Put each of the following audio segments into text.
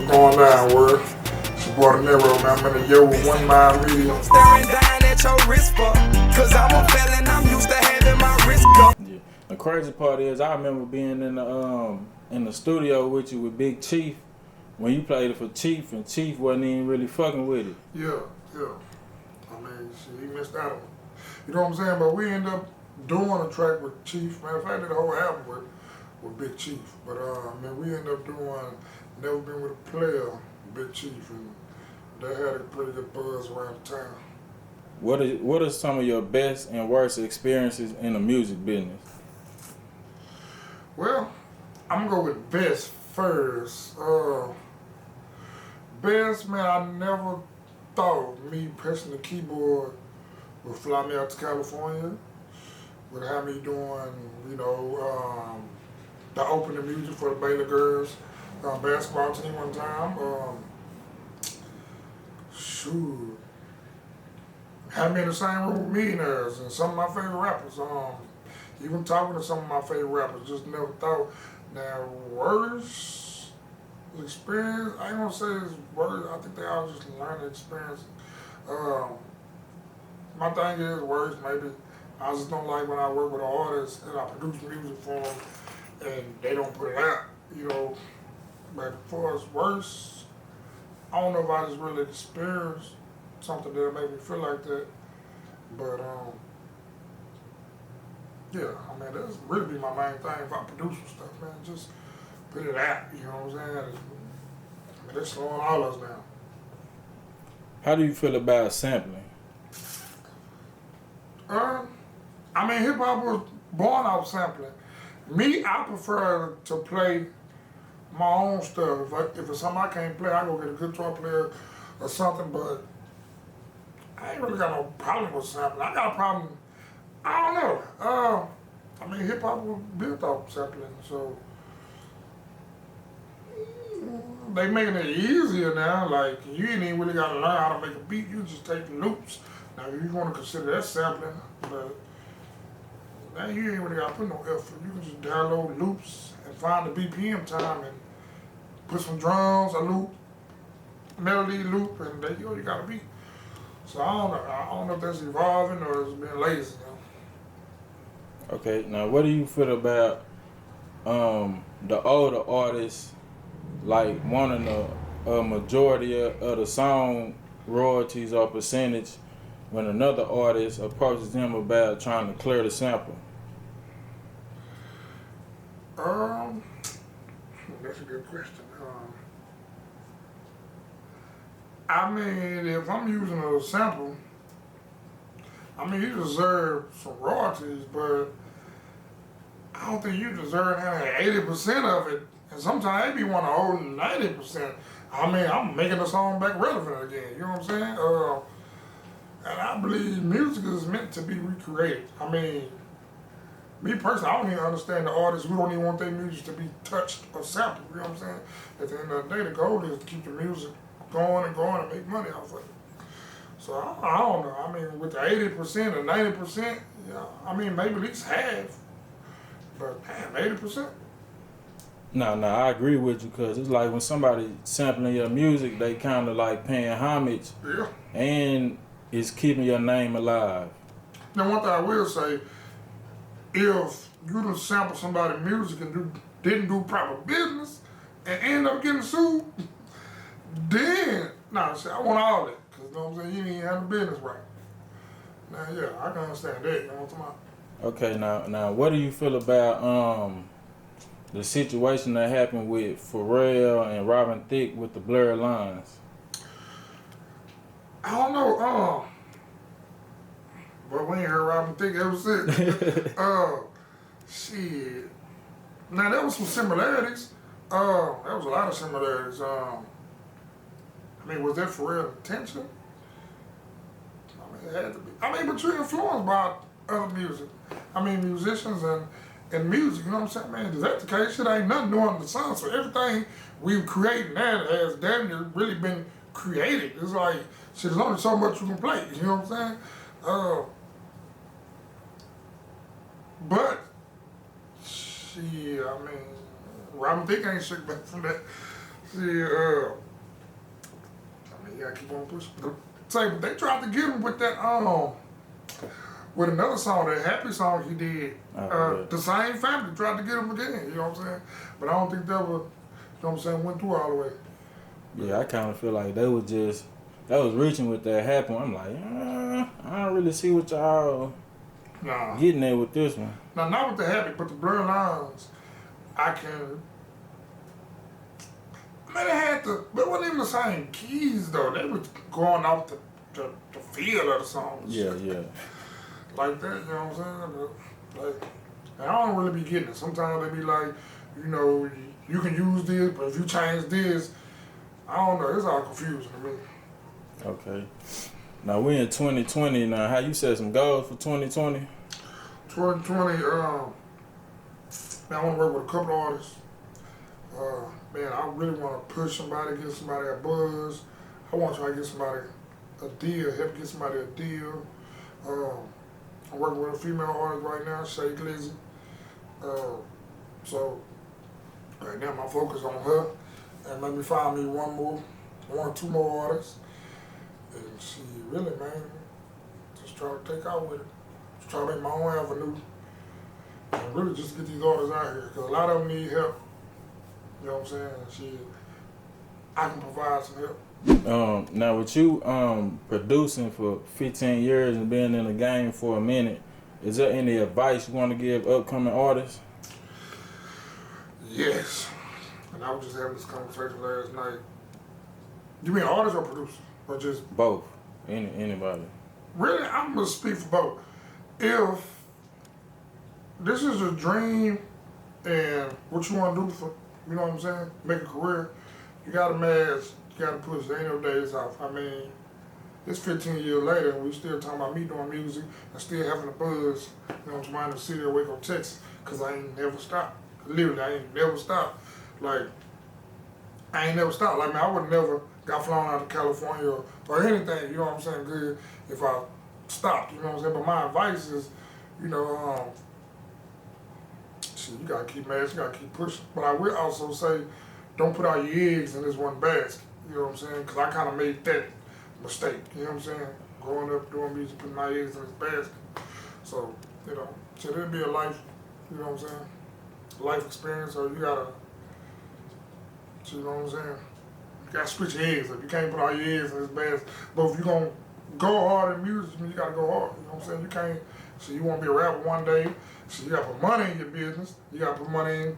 Going down, word. It's your boy Denero, man. I'm in the yo with 1 Mile Media. Staring down at your wrist for, cause I'm a felon, I'm used to having my wrist cut. Yeah. The crazy part is I remember being in the studio with you with Big Chief when you played it for Chief, and Chief wasn't even really fucking with it. Yeah. I mean, shit, he missed out on it. You know what I'm saying? But we ended up doing a track with Chief. Matter of fact, I did the whole album with Big Chief. But I mean, we ended up doing Never Been With a Player, Big Chief, and they had a pretty good buzz around the town. What are some of your best and worst experiences in the music business? Well, I'm gonna go with best first. Best, man, I never thought me pressing the keyboard would fly me out to California, would have me doing, the opening music for the Baylor girls basketball team one time. Shoot. Had me in the same room with millionaires and some of my favorite rappers. Even talking to some of my favorite rappers, just never thought. Now, worst experience, I ain't gonna say it's worst. I think they all just learning experience. My thing is worst, maybe I just don't like when I work with an artist and I produce music for them and they don't put it out, But as far as worst, I don't know if I just really experienced something that made me feel like that. But yeah, I mean, that's really be my main thing if I produce some stuff, man. Just put it out, you know what I'm saying? I mean, they're slowing all us down. How do you feel about sampling? I mean, hip hop was born off sampling. Me, I prefer to play my own stuff. If it's something I can't play, I go get a guitar player or something, but I ain't really got no problem with sampling. I got a problem, I don't know. I mean, hip hop was built off sampling, so they making it easier now. Like, you ain't even really gotta learn how to make a beat, you just take the loops. Now, you wanna consider that sampling, but now you ain't really gotta put no effort. You can just download loops and find the BPM time and put some drums, a loop, melody loop, and there you go, you got a beat. So I don't know if that's evolving or it's being lazy. Okay, now what do you feel about the older artists like wanting a majority of the song royalties or percentage when another artist approaches them about trying to clear the sample? That's a good question. I mean, if I'm using a sample, I mean, you deserve some royalties, but I don't think you deserve 80% of it. And sometimes they be wanting to hold 90%. I mean, I'm making the song back relevant again, you know what I'm saying? And I believe music is meant to be recreated. I mean, me personally, I don't even understand the artists who don't even want their music to be touched or sampled, you know what I'm saying? At the end of the day, the goal is to keep the music going and make money off of it. So I don't know. I mean, with the 80% or 90%, I mean, maybe at least half. But damn, 80%? No, I agree with you, because it's like when somebody sampling your music, they kind of like paying homage. Yeah. And it's keeping your name alive. Now, one thing I will say, if you done sample somebody's music and didn't do proper business and end up getting sued, then, I want all that. Because, you know what I'm saying, you didn't have the business right. Now, yeah, I can understand that. You know what I'm talking about? Okay, now what do you feel about the situation that happened with Pharrell and Robin Thicke with the blurred lines? I don't know. But we ain't heard Robin Thicke ever since. Shit. Now, there was some similarities. There was a lot of similarities. I mean, was that Pharrell's intention? I mean, it had to be. I mean, but you're influenced by other music. I mean, musicians and music, you know what I'm saying? Man, is that the case? Shit ain't nothing new under the sun. So everything we've created now has damn near really been created. It's like, shit, there's only so much you can play, you know what I'm saying? But, shit, I mean, Robin Thicke ain't shook back from that. See, I mean, you gotta keep on pushing. Say, but they tried to get him with that, with another song, that Happy song he did. Yeah. The same family tried to get him again, you know what I'm saying? But I don't think that was, you know what I'm saying, went through all the way. Yeah, I kind of feel like they was reaching with that Happy. I'm like, I don't really see what y'all getting there with this one. Now, not with the Happy, but the Blurred Lines, I mean, they had but it wasn't even the same keys, though. They was going off the feel of the songs. Yeah. Like that, you know what I'm saying? Like, and I don't really be getting it. Sometimes they be like, you know, you can use this, but if you change this, I don't know. It's all confusing to me. Okay. Now we in 2020 now. How you set some goals for 2020? 2020, man, I want to work with a couple artists. Man, I really want to push somebody, get somebody a buzz. I want to try to get somebody a deal, help get somebody a deal. I'm working with a female artist right now, Shay Glizzy. So right now my focus on her, and maybe find me one or two more artists. And she really, man, just try to take out with it. Just try to make my own avenue. And really just get these artists out here, because a lot of them need help. You know what I'm saying? I can provide some help. Now with you producing for 15 years and being in the game for a minute, is there any advice you want to give upcoming artists? Yes. And I was just having this conversation last night. You mean artist or producer? Or just both? Anybody? Really, I'm gonna speak for both. If this is a dream and what you want to do for, you know what I'm saying, make a career, you gotta match, you gotta push. There ain't no days off. I mean, it's 15 years later and we still talking about me doing music and still having a buzz, you know, trying to sit there and wake up Texas, because I ain't never stopped. Literally, I ain't never stopped. Like, I ain't never stopped. Like, man, I would never got flown out to California or anything, you know what I'm saying, good, if I stopped, you know what I'm saying? But my advice is, you know, shit, you gotta keep mad, you gotta keep pushing. But I will also say, don't put all your eggs in this one basket, you know what I'm saying? Because I kind of made that mistake, you know what I'm saying? Growing up doing music, putting my eggs in this basket. So, you know, so it'll be a life, you know what I'm saying? Life experience, so you gotta, you know what I'm saying? You gotta switch your eggs up. You can't put all your eggs in this basket. But if you're gonna go hard in music, you gotta go hard, you know what I'm saying? You can't, so you wanna be a rapper one day, so you gotta put money in your business, you gotta put money in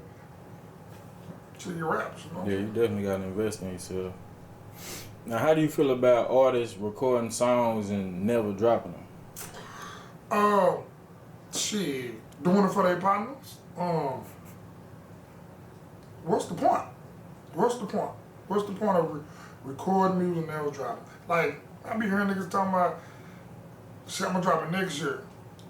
to your raps, you know? Yeah, you definitely gotta invest in yourself. Now, how do you feel about artists recording songs and never dropping them? Shit, doing it for their partners? What's the point? What's the point? What's the point of recording music and never dropping? Like, I be hearing niggas talking about, shit, I'm gonna drop it next year.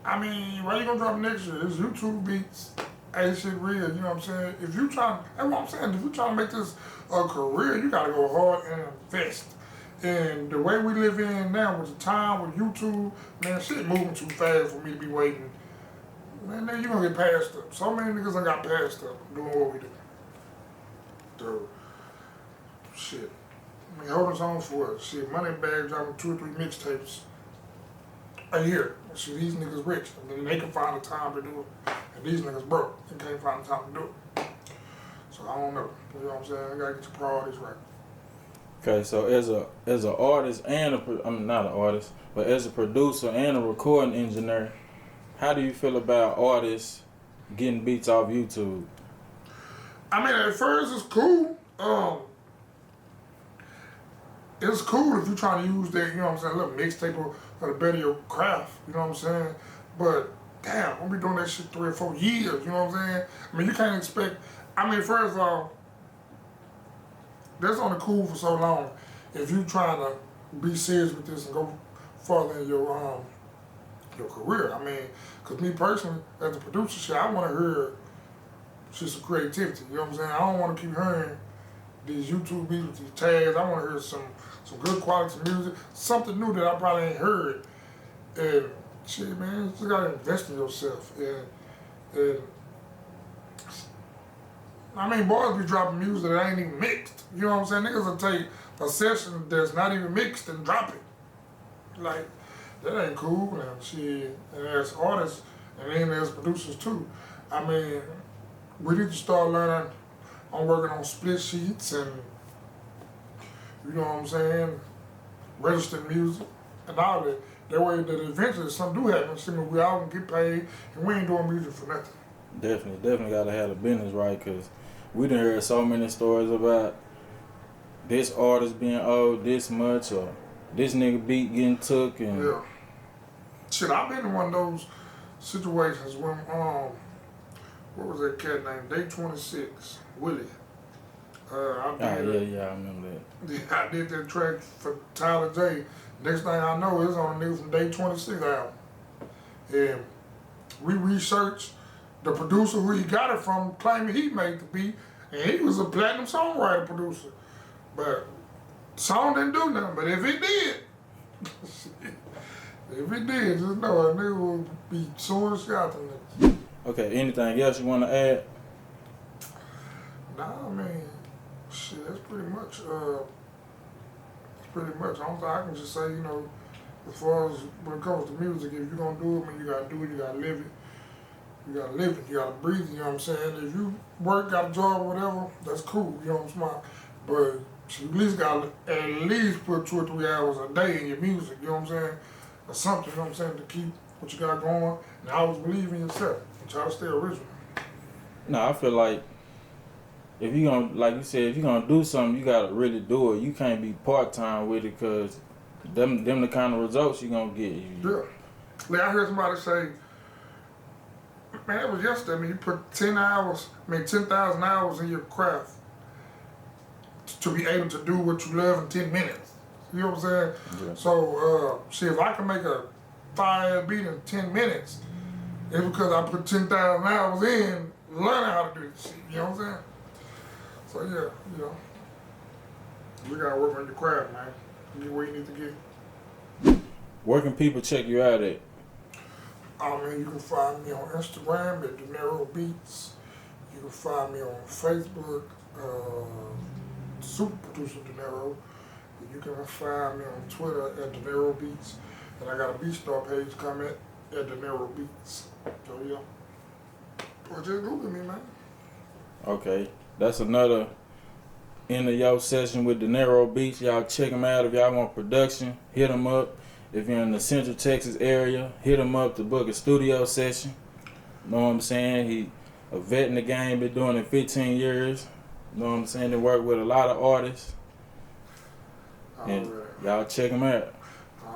I mean, why you gonna drop it next year? It's YouTube beats. Ain't shit real, you know what I'm saying? If you trying, that's what I'm saying, if you trying to make this a career, you gotta go hard and invest. And the way we live in now with the time, with YouTube, man, shit moving too fast for me to be waiting. Man, then you gonna get passed up. So many niggas done got passed up doing what we do. Dude, shit. I mean, holding songs for us. Shit, Moneybag dropping 2 or 3 mixtapes a year. Shit, these niggas rich. I mean, they can find the time to do it. And these niggas broke and can't find the time to do it. So I don't know. You know what I'm saying? I gotta get your priorities right. Okay, so as an artist and not an artist, but as a producer and a recording engineer, how do you feel about artists getting beats off YouTube? I mean, at first it's cool. It's cool if you're trying to use that, you know what I'm saying, a little mixtape for the better of your craft, you know what I'm saying? But damn, I'm be doing that shit 3 or 4 years, you know what I'm saying? I mean, you can't expect, I mean, first of all, that's only cool for so long. If you trying to be serious with this and go further in your career, I mean, cause me personally, as a producer, shit, I want to hear shit some creativity. You know what I'm saying? I don't want to keep hearing these YouTube beats with these tags. I want to hear some good quality music, something new that I probably ain't heard. And shit, man, you just gotta invest in yourself. And I mean, boys be dropping music that ain't even mixed. You know what I'm saying? Niggas will take a session that's not even mixed and drop it. Like, that ain't cool, and shit. And as artists, and then as producers too. I mean, we need to start learning on working on split sheets and, you know what I'm saying, registered music and all that. That way that eventually something do happen, see me, we all can get paid and we ain't doing music for nothing. Definitely gotta have the business right, cause we done heard so many stories about this artist being owed this much or this nigga beat getting took and Yeah. Shit, I've been in one of those situations when what was that cat named? Day 26, Willie. I remember that. Yeah, I did that track for Tyler J. Next thing I know, it's on a nigga from Day 26 album. And we researched the producer who he got it from, claiming he made the beat, and he was a platinum songwriter producer. But the song didn't do nothing, but if it did, just know a nigga will be suing the shit out the niggas. Okay, anything else you wanna add? Nah, I mean, shit, that's pretty much, I don't think I can just say, you know, as far as when it comes to music, if you're gonna do it, man, you gotta do it, you gotta live it. You gotta live it, you gotta breathe it, you know what I'm saying? If you work, got a job or whatever, that's cool, you know what I'm saying? But you at least gotta put 2 or 3 hours a day in your music, you know what I'm saying? Or something, you know what I'm saying, to keep what you got going. And always believe in yourself and try to stay original. No, I feel like if you gonna, like you said, if you gonna do something, you gotta really do it. You can't be part-time with it, cause them the kind of results you gonna get. Yeah. Like I heard somebody say, man, it was yesterday, I mean, you put 10,000 hours in your craft to be able to do what you love in 10 minutes. You know what I'm saying? Yeah. So, see, if I can make a fire beat in 10 minutes, it's because I put 10,000 hours in learning how to do this shit. You know what I'm saying? So, yeah, you know, you gotta work on your craft, man. Get where you need to get. Where can people check you out at? I mean, you can find me on Instagram at Denero Beats. You can find me on Facebook, Super Producer Denero. You can find me on Twitter at Denero Beats. And I got a BeatStar page coming at Denero Beats. So, yeah. Or just Google me, man. Okay, that's another end of your session with Denero Beats. Y'all check him out if y'all want production. Hit him up. If you're in the Central Texas area, hit him up to book a studio session. Know what I'm saying? He a vet in the game, been doing it 15 years. Know what I'm saying? They work with a lot of artists. And y'all check him out.